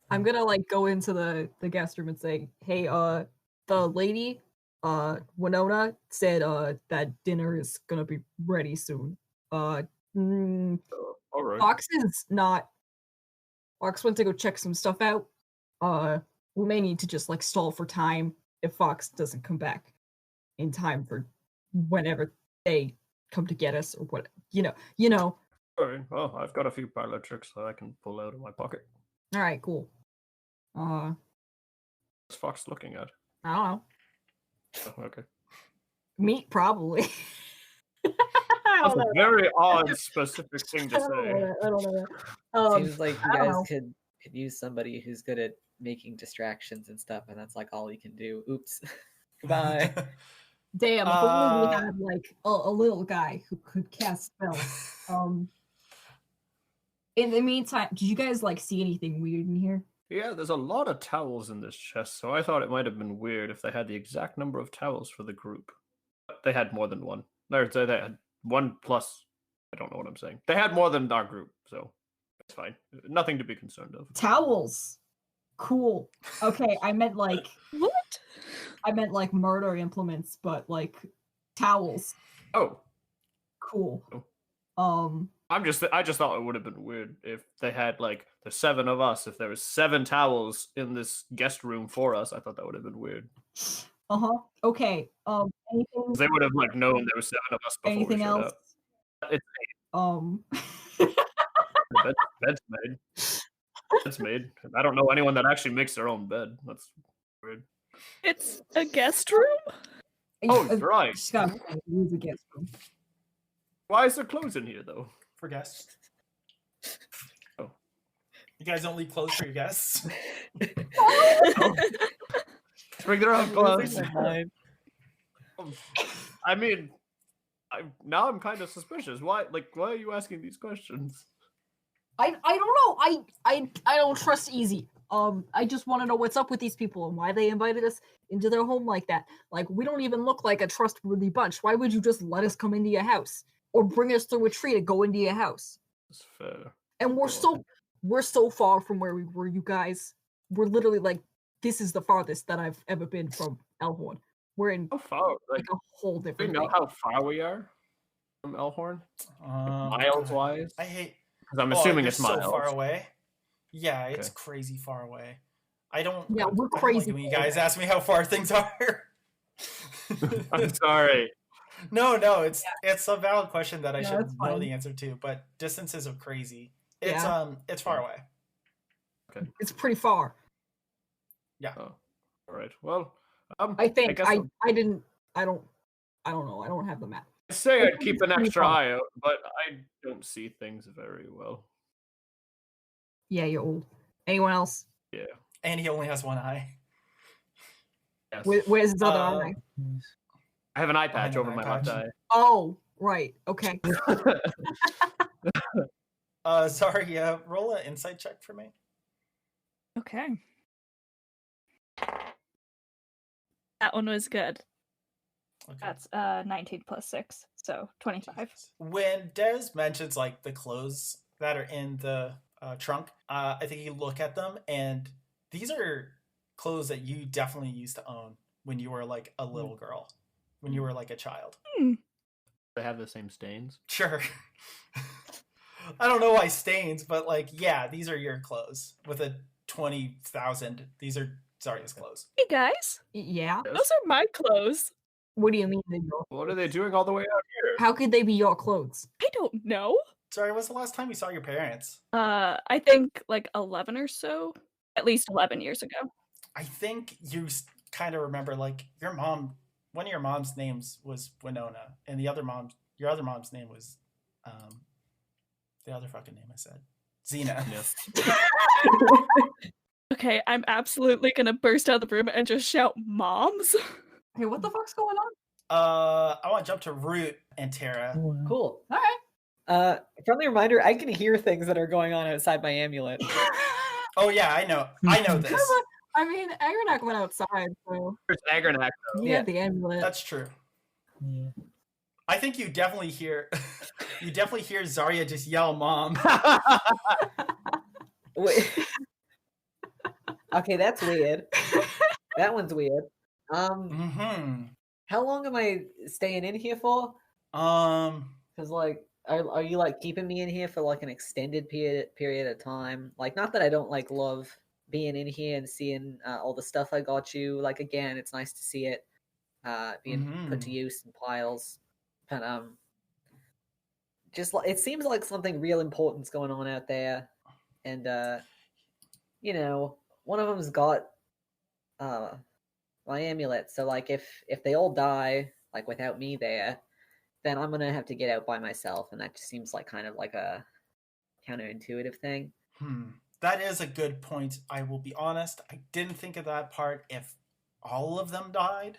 gonna like go into the guest room and say, hey, the lady, Wynonna said that dinner is gonna be ready soon. All right. Fawkes went to go check some stuff out. We may need to just like stall for time if Fawkes doesn't come back in time for whenever they come to get us or what, you know. All right. Well, I've got a few parlor tricks that I can pull out of my pocket. All right, cool. What's Fawkes looking at? I don't know. Oh, okay. Meat, probably. That's a very odd, specific thing to say. I don't know. Seems like you guys could use somebody who's good at making distractions and stuff, and that's like all you can do. Oops. Goodbye. Damn, if only we had like a little guy who could cast spells. In the meantime, did you guys like see anything weird in here? Yeah, there's a lot of towels in this chest, so I thought it might have been weird if they had the exact number of towels for the group. But they had more than one. They had 1 plus. I don't know what I'm saying. They had more than our group, so it's fine. Nothing to be concerned of. Towels. Cool. Okay, I meant like what? I meant like murder implements, but like towels. Oh. Cool. Oh. I just thought it would have been weird if they had like the 7 of us. If there was 7 towels in this guest room for us, I thought that would have been weird. Okay. Anything? They would have like known there were 7 of us before anything we showed else? up. It's Bed's made. Bed's made. I don't know anyone that actually makes their own bed. That's weird. It's a guest room? Oh, right. Use a guest room. Why is there clothes in here, though? For guests. Oh. You guys don't leave clothes for your guests? Oh. Bring their own clothes. I mean, now I'm kind of suspicious. Why are you asking these questions? I don't know. I don't trust Easy. I just want to know what's up with these people and why they invited us into their home like that. Like, we don't even look like a trustworthy bunch. Why would you just let us come into your house or bring us through a tree to go into your house? That's fair. And we're so far from where we were, you guys. We're literally like, this is the farthest that I've ever been from Elhorn. We're in how far? Like a whole Do different you know thing. how far we are from Elhorn? Miles wise? I hate. Because I'm assuming you're it's miles. so far away. Yeah, it's crazy far away. I don't. Yeah, we're I don't crazy. like when you guys ask me how far things are. I'm sorry. No, it's a valid question that I No, should it's know fine. the answer to, but distances are crazy. It's Yeah. it's far away. Okay. It's pretty far. Yeah. Oh, all right. Well, I think guess I don't know. I don't have the map. I say I I'd think keep it's an pretty extra far. eye out, but I don't see things very well. Yeah, you're old. Anyone else? Yeah. And he only has one eye. Yes. Where's his other eye? I have an eye Behind patch an over eye my patch. left eye. Oh, right. Okay. Sorry, roll an insight check for me. Okay. That one was good. Okay. That's 19 plus 6, so 25. When Des mentions like the clothes that are in the trunk, I think you look at them, and these are clothes that you definitely used to own when you were like a little girl, when you were like a child. They have the same stains. Sure. I don't know why stains, but like, yeah, these are your clothes with a 20,000. These are Zaria's clothes. Hey guys, Yeah. those are my clothes. What do you mean they're your What are they doing all the way out here? How could they be your clothes? I don't know. Sorry, when's the last time you saw your parents? I think like 11 or so. At least 11 years ago. I think you kind of remember like your mom. One of your mom's names was Wynonna, and your other mom's name was the other fucking name I said, Xena. Okay, I'm absolutely gonna burst out of the room and just shout moms. Hey, what the fuck's going on? I want to jump to Rute and Tara. Cool. All right. Friendly reminder, I can hear things that are going on outside my amulet. Oh yeah, I know this. I mean, Agronak went outside, so There's Agronak, though. he had the amulet. That's true. Yeah. I think you definitely hear Zaria just yell "mom." Wait. Okay, that's weird. That one's weird. How long am I staying in here for? Because like, are you like keeping me in here for like an extended period of time? Like, not that I don't like love being in here and seeing all the stuff I got you. Like, again, it's nice to see it being put to use in piles. But just like it seems like something real important's going on out there, and you know, one of them's got my amulet. So like, if they all die like without me there, then I'm gonna have to get out by myself, and that just seems like kind of like a counterintuitive thing. That is a good point. I will be honest, I didn't think of that part. If all of them died,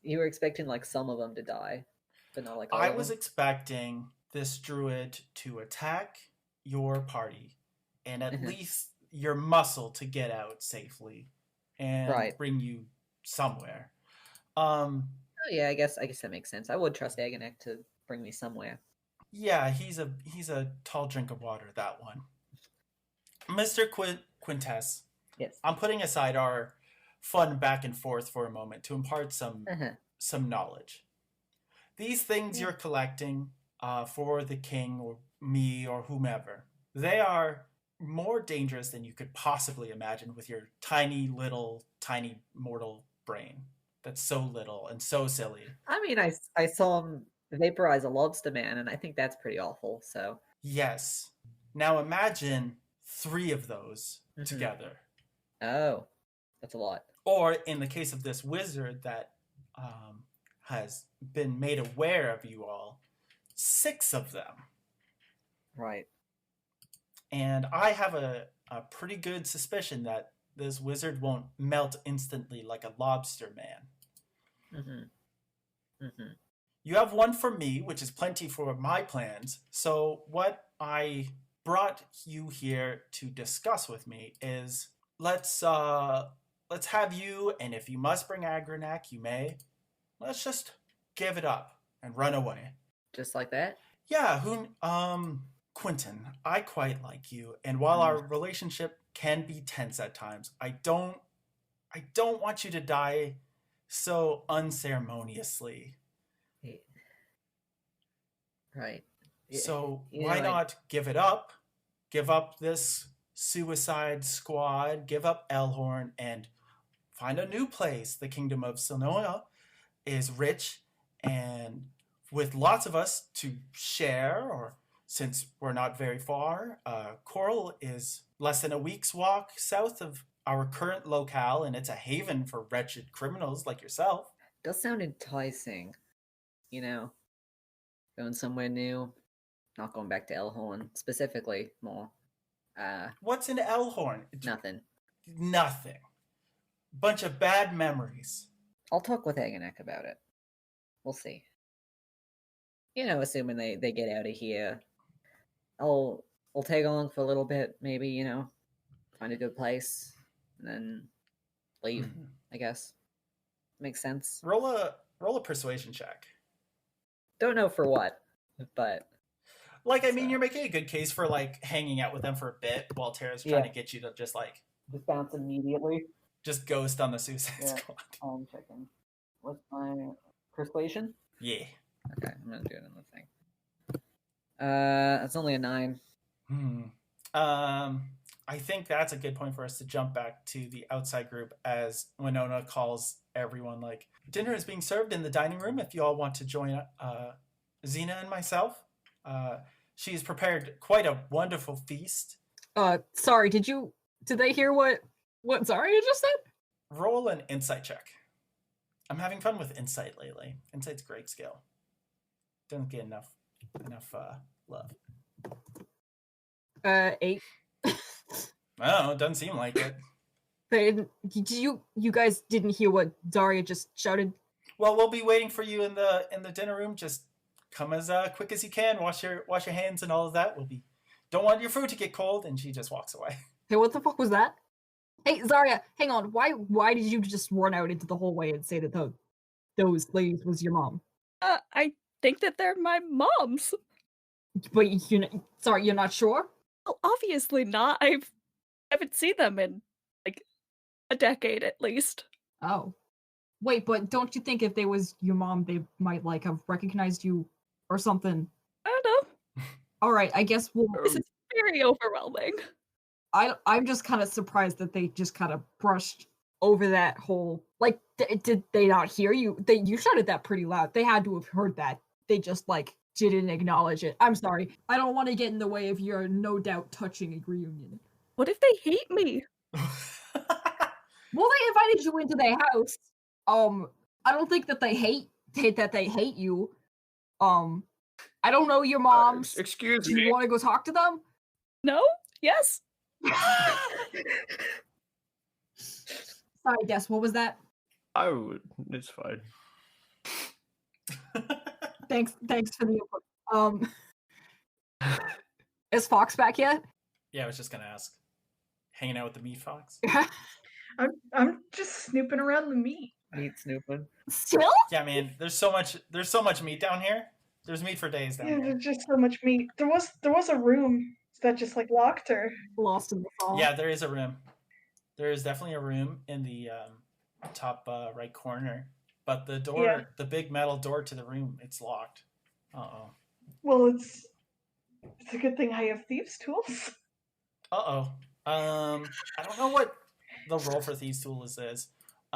You were expecting like some of them to die, but not like all I of was them? expecting this druid to attack your party and at least your muscle to get out safely and bring you somewhere. Oh yeah, I guess that makes sense. I would trust Agronak to bring me somewhere. Yeah, he's a tall drink of water, that one. Mr. Quintess. Yes. I'm putting aside our fun back and forth for a moment to impart some knowledge. These things you're collecting for the king or me or whomever, they are more dangerous than you could possibly imagine with your tiny mortal brain. that's so little and so silly. I mean, I saw him vaporize a lobster man, and I think that's pretty awful. So Yes. Now imagine 3 of those together. Oh, that's a lot. Or in the case of this wizard that has been made aware of you all, 6 of them. Right. And I have a pretty good suspicion that this wizard won't melt instantly like a lobster man. You have 1 for me, which is plenty for my plans. So what I brought you here to discuss with me is let's have you, and if you must bring Agronak, you may. Let's just give it up and run away. Just like that? Yeah, Quentin, I quite like you, and while our relationship can be tense at times, I don't want you to die so unceremoniously. Right. So why not give it up? Give up this suicide squad, give up Elhorn, and find a new place. The kingdom of Sonoya is rich and with lots of us to share, or since we're not very far, Coral is less than a week's walk south of our current locale, and it's a haven for wretched criminals like yourself. Does sound enticing, going somewhere new, not going back to Elhorn specifically more. What's in Elhorn? Nothing. Nothing. Bunch of bad memories. I'll talk with Agronak about it. We'll see. Assuming they get out of here, I'll tag along for a little bit, maybe, find a good place, and then leave, I guess. Makes sense. Roll a persuasion check. Don't know for what, but... you're making a good case for, hanging out with them for a bit while Tara's trying to get you to just bounce immediately. Just ghost on the Suicide Squad. I'm checking. What's my persuasion? Yeah. Okay, I'm gonna do it on the thing. That's only a 9. I think that's a good point for us to jump back to the outside group as Wynonna calls everyone, dinner is being served in the dining room if you all want to join Xena and myself. She's prepared quite a wonderful feast. Sorry, did they hear what Zaria just said? Roll an insight check. I'm having fun with insight lately. Insight's a great skill. Doesn't get enough love. 8. Oh, it doesn't seem like it. You guys didn't hear what Zaria just shouted? Well, we'll be waiting for you in the dinner room. Just come as quick as you can. Wash your hands and all of that. Don't want your food to get cold. And she just walks away. Hey, what the fuck was that? Hey, Zaria, hang on. Why did you just run out into the hallway and say that those ladies was your mom? I think that they're my moms. But you're not sure? Well, obviously not. I haven't seen them in a decade at least. Oh. Wait, but don't you think if they was your mom, they might have recognized you or something? I don't know. All right, I guess This is very overwhelming. I'm just kind of surprised that they just kind of brushed over that whole... did they not hear you? You shouted that pretty loud. They had to have heard that. They just, didn't acknowledge it. I'm sorry. I don't want to get in the way of your no doubt touching a reunion. What if they hate me? Well, they invited you into their house. I don't think that they hate you. I don't know your moms. Excuse me. Do you want to go talk to them? No? Yes? Sorry, Des, what was that? I would. It's fine. Thanks for the input. Is Fawkes back yet? Yeah, I was just gonna ask. Hanging out with the meat Fawkes? I'm just snooping around the meat. Meat snooping. Still? Yeah, man. There's so much meat down here. There's meat for days down here. There's just so much meat. There was a room that just locked her. Lost in the fall. Yeah, there is a room. There is definitely a room in the top right corner. But the door, the big metal door to the room, it's locked. Uh-oh. Well, it's a good thing I have thieves' tools. Uh-oh. I don't know what the roll for thieves' tools is.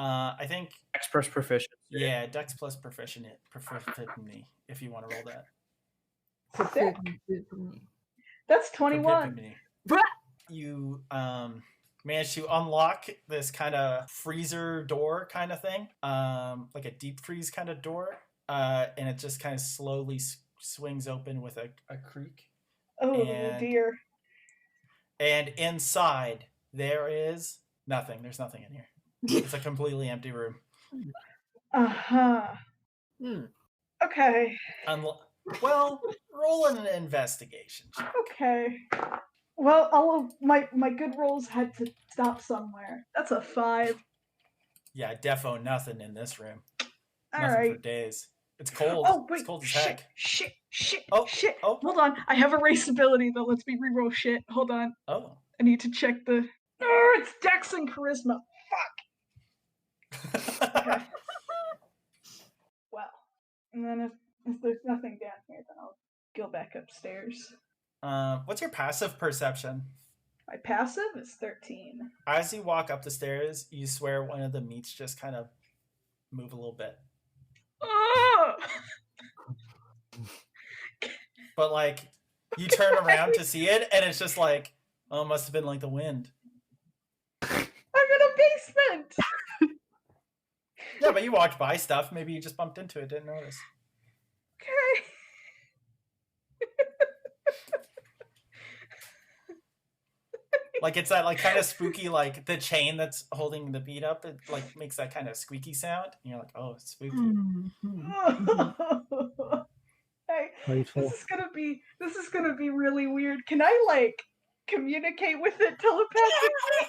I think Dex plus proficiency. Yeah, Dex plus proficiency. If you want to roll that. Sick. That's 21. You managed to unlock this kind of freezer door kind of thing, like a deep freeze kind of door, and it just kind of slowly swings open with a creak. Oh dear. And inside there is nothing. There's nothing in here. It's a completely empty room. Okay. Well, roll an investigation check. Okay. Well, my good rolls had to stop somewhere. That's a 5. Yeah, defo nothing in this room. All nothing right. for days. It's cold. Oh wait, it's cold as shit, heck. shit. Oh. Hold on, I have a race ability that lets me reroll shit. Hold on. Oh. I need to check the. Oh, it's Dex and Charisma. Fuck. Okay. Well, and then if there's nothing down here, then I'll go back upstairs. What's your passive perception? My passive is 13. As you walk up the stairs, you swear one of the meats just kind of move a little bit. Oh! But like, you turn around to see it, and it's just like, oh, it must have been like the wind. I'm in a basement! Yeah, but you walked by stuff. Maybe you just bumped into it, didn't notice. Okay. Like it's that like kind of spooky, like the chain that's holding the beat up, it like makes that kind of squeaky sound. And you're like, oh, it's spooky. Hey, Playful. this is gonna be really weird. Can I like communicate with it telepathically?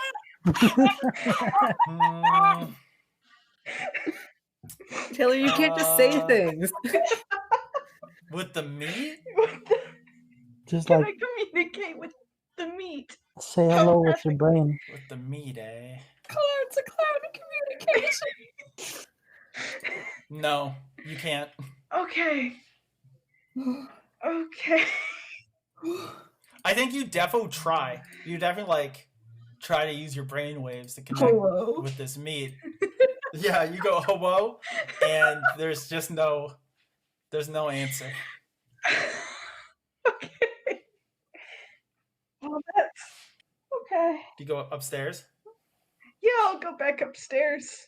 Taylor, you can't just say things. With the meat? Just Can like I communicate with the meat? say hello with your brain. With the meat, eh? It's a cloud communication. No, you can't. Okay. Okay. I think you try. You definitely like try to use your brain waves to connect with this meat. Yeah, you go hello, and there's just no answer. Okay. Well, that's okay. Do you go upstairs? Yeah, I'll go back upstairs.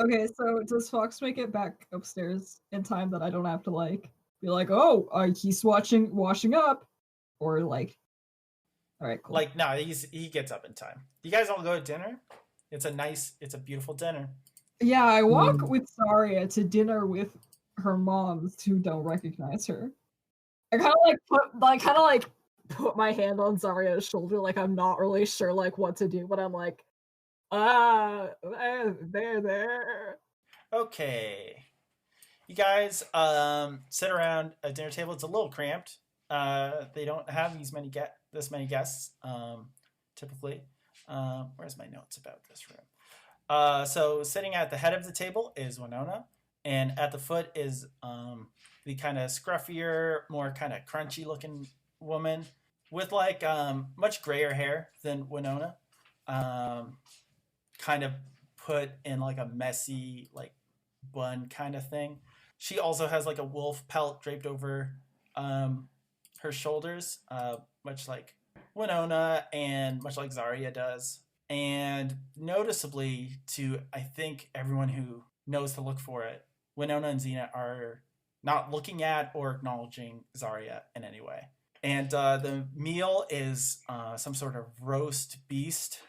Okay, so does Fawkes make it back upstairs in time that I don't have to like be like, oh, he's washing up, or like, all right, cool. Like, no, he gets up in time. You guys all go to dinner. It's a beautiful dinner. Yeah, I walk with Zaria to dinner with her moms who don't recognize her. I kind of put my hand on Zaria's shoulder, like I'm not really sure like what to do, but I'm like, there. Okay, you guys sit around a dinner table. It's a little cramped. They don't have this many guests typically. Where's my notes about this room? So sitting at the head of the table is Wynonna, and at the foot is the kind of scruffier, more kind of crunchy looking woman with like much grayer hair than Wynonna, kind of put in like a messy like bun kind of thing. She also has like a wolf pelt draped over her shoulders, much like Wynonna and much like Zaria does. And noticeably to, I think, everyone who knows to look for it, Wynonna and Xena are not looking at or acknowledging Zaria in any way. And the meal is some sort of roast beast.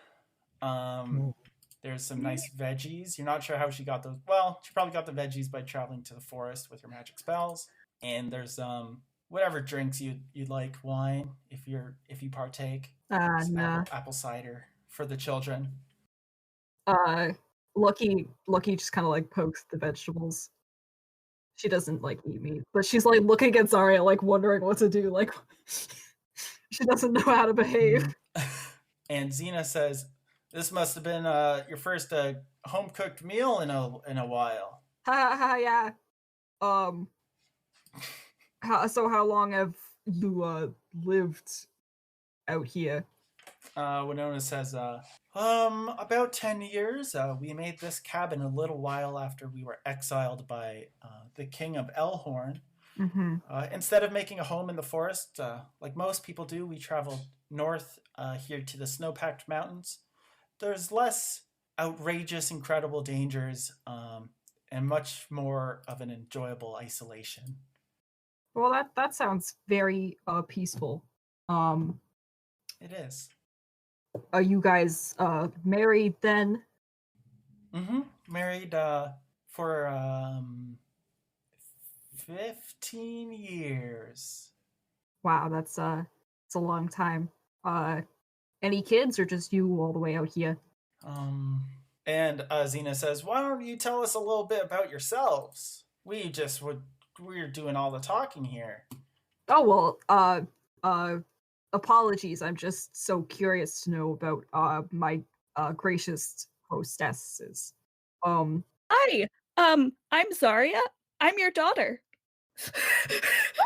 There's some nice veggies. You're not sure how she got those. Well, she probably got the veggies by traveling to the forest with her magic spells. And there's whatever drinks you'd like, wine if you partake. Nah. Apple cider for the children. Lucky just kind of like pokes the vegetables. She doesn't like eat meat, but she's like looking at Zaria, like wondering what to do. Like she doesn't know how to behave. And Xena says, "This must have been your first home cooked meal in a while." Yeah. How long have you lived out here? Wynonna says, About 10 years. We made this cabin a little while after we were exiled by the king of Elhorn. Mm-hmm. Instead of making a home in the forest, like most people do, we traveled north here to the snow-packed mountains. There's less outrageous, incredible dangers, and much more of an enjoyable isolation. Well, that sounds very peaceful. It is. Are you guys married then? Mm-hmm. Married for 15 years. Wow, it's a long time. Any kids or just you all the way out here? And Xena says, "Why don't you tell us a little bit about yourselves? We're doing all the talking here." Oh well, apologies. I'm just so curious to know about my gracious hostesses. Hi, I'm Zaria. I'm your daughter.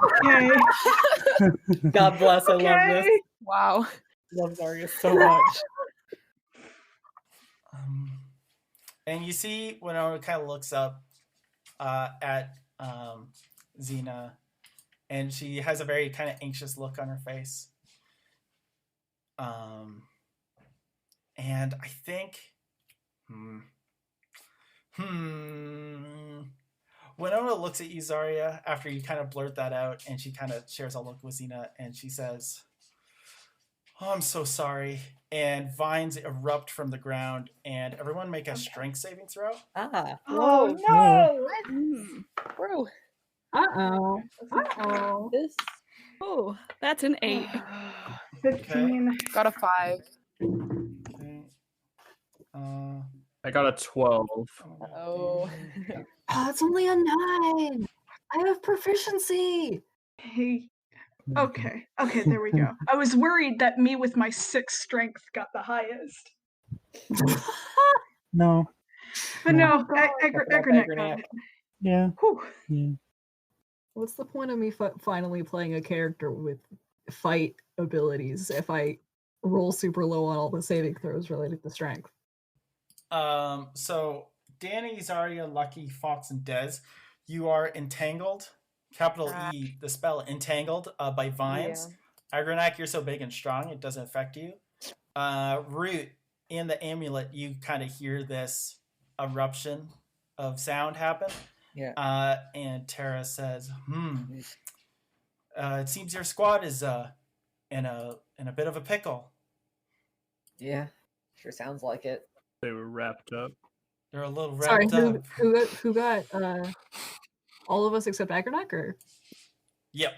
Okay. God bless. I love this. Wow. Love Zaria so much. And you see Wynonna kind of looks up at Xena, and she has a very kind of anxious look on her face. And I think, Wynonna looks at you, Zaria, after you kind of blurt that out, and she kind of shares a look with Xena, and she says, "Oh, I'm so sorry." And vines erupt from the ground, and everyone make a strength saving throw. Oh no! Bro. Uh-oh. This. Oh, that's an 8. 15. Got a 5. Okay. I got a 12. Oh. It's only a 9. I have proficiency. Hey. Okay, there we go. I was worried that me with my 6 strength got the highest. No. But no, Agronak got it. Yeah. Whew. Yeah. What's the point of me finally playing a character with fight abilities if I roll super low on all the saving throws related to strength? So Dani, Zaria, Lucky, Fawkes, and Dez, you are entangled. Capital E, the spell entangled by vines. Yeah. Agronak, you're so big and strong, it doesn't affect you. Rute, in the amulet, you kind of hear this eruption of sound happen. Yeah. And Tara says, it seems your squad is in a bit of a pickle. Yeah, sure sounds like it. They were wrapped up. They're a little wrapped up. Who got all of us except Agronak, or? Yep.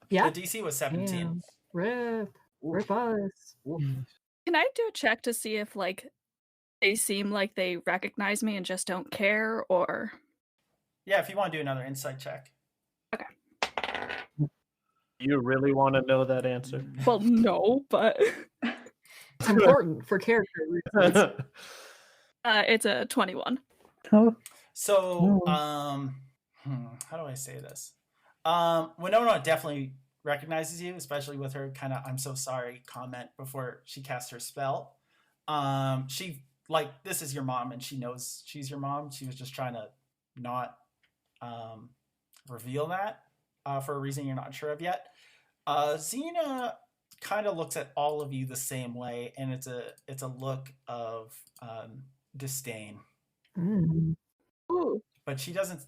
Yeah. The DC was 17. Damn. Rip us. Can I do a check to see if they seem like they recognize me and just don't care, or? Yeah, if you want to do another insight check. Okay. You really want to know that answer? Well, no, but it's important for character reasons. It's a 21. So, how do I say this? Wynonna definitely recognizes you, especially with her kind of "I'm so sorry" comment before she casts her spell. She this is your mom, and she knows she's your mom. She was just trying to not reveal that for a reason you're not sure of yet. Xena kind of looks at all of you the same way, and it's a look of disdain. Ooh. But she doesn't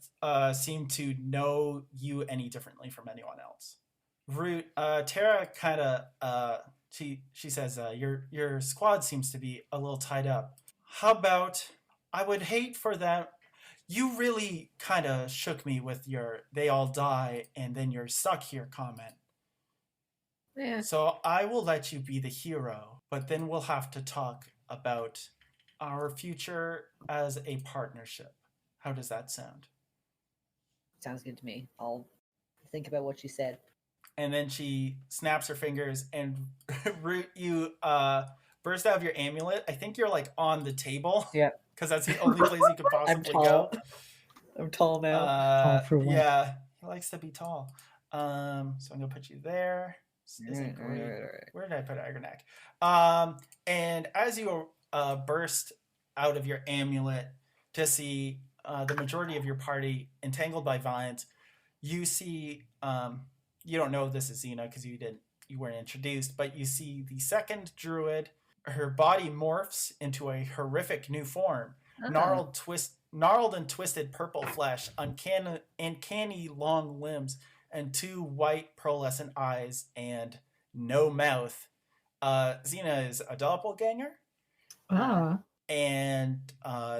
seem to know you any differently from anyone else. Rute, Tara kind of she says, your squad seems to be a little tied up. How about, I would hate for them. You really kind of shook me with your "they all die and then you're stuck here" comment. Yeah. So I will let you be the hero, but then we'll have to talk about our future as a partnership. How does that sound? Sounds good to me. I'll think about what she said. And then she snaps her fingers, and Rute, you burst out of your amulet. I think you're on the table. Yeah. Because that's the only place you could possibly go. I'm tall now. Tall for one. Yeah, he likes to be tall. So I'm gonna put you there. Right. Where did I put Agronak? And as you burst out of your amulet to see the majority of your party entangled by vines. You see, you don't know this is Xena because you weren't introduced, but you see the second druid. Her body morphs into a horrific new form, gnarled and twisted purple flesh, uncanny long limbs, and 2 white pearlescent eyes and no mouth. Xena is a doppelganger. And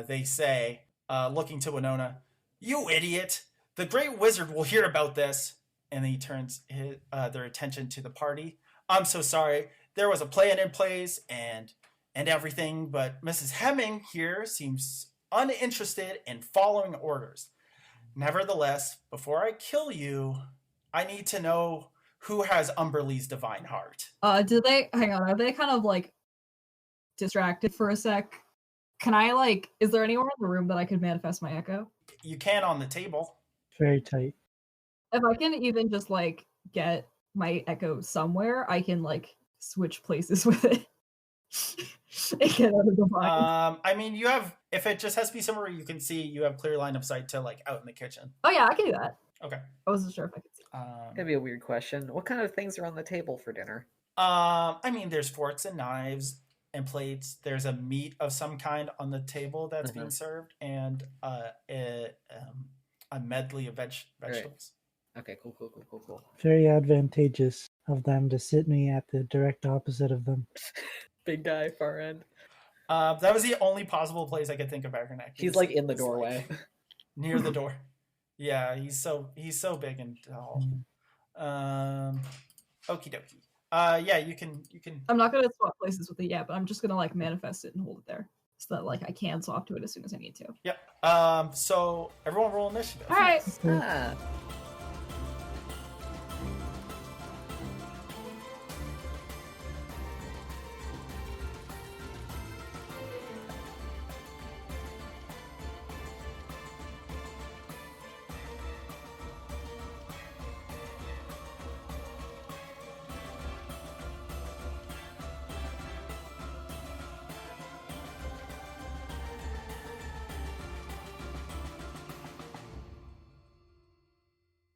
they say, looking to Wynonna, "You idiot! The great wizard will hear about this." And then he turns their attention to the party. "I'm so sorry. There was a plan in place and everything, but Mrs. Hemming here seems uninterested in following orders. Nevertheless, before I kill you, I need to know who has Umberlee's divine heart." Do they hang on? Are they kind of like distracted for a sec? Can I like? Is there anywhere in the room that I could manifest my echo? You can on the table. Very tight. If I can even just like get my echo somewhere, I can like switch places with it. And get out of the box. I mean, you have, if it just has to be somewhere you can see, you have clear line of sight to like out in the kitchen. Oh yeah, I can do that. Okay. I wasn't sure if I could see. That'd be a weird question. What kind of things are on the table for dinner? I mean, there's forks and knives and plates. There's a meat of some kind on the table that's being served, and a medley of vegetables. Right. Okay, cool. Very advantageous of them to sit me at the direct opposite of them. Big guy, far end. That was the only possible place I could think of Agronak. He's like in the doorway. Like, near the door. Yeah, he's so big and tall. Okie dokie. Yeah, you can. I'm not gonna swap places with it yet, but I'm just gonna like manifest it and hold it there, so that like I can swap to it as soon as I need to. Yep. So everyone roll initiative. All right.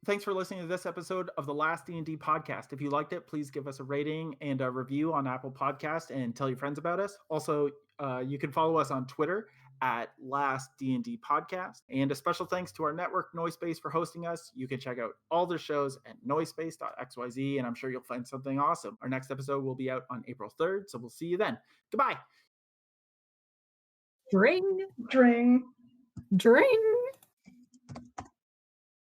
Thanks for listening to this episode of the Last D&D podcast. If you liked it, please give us a rating and a review on Apple Podcast and tell your friends about us. Also, you can follow us on Twitter at Last D&D Podcast. And a special thanks to our network, Noisepace, for hosting us. You can check out all their shows at noisepace.xyz, and I'm sure you'll find something awesome. Our next episode will be out on April 3rd, so we'll see you then. Goodbye. Dring. Dring. Dring.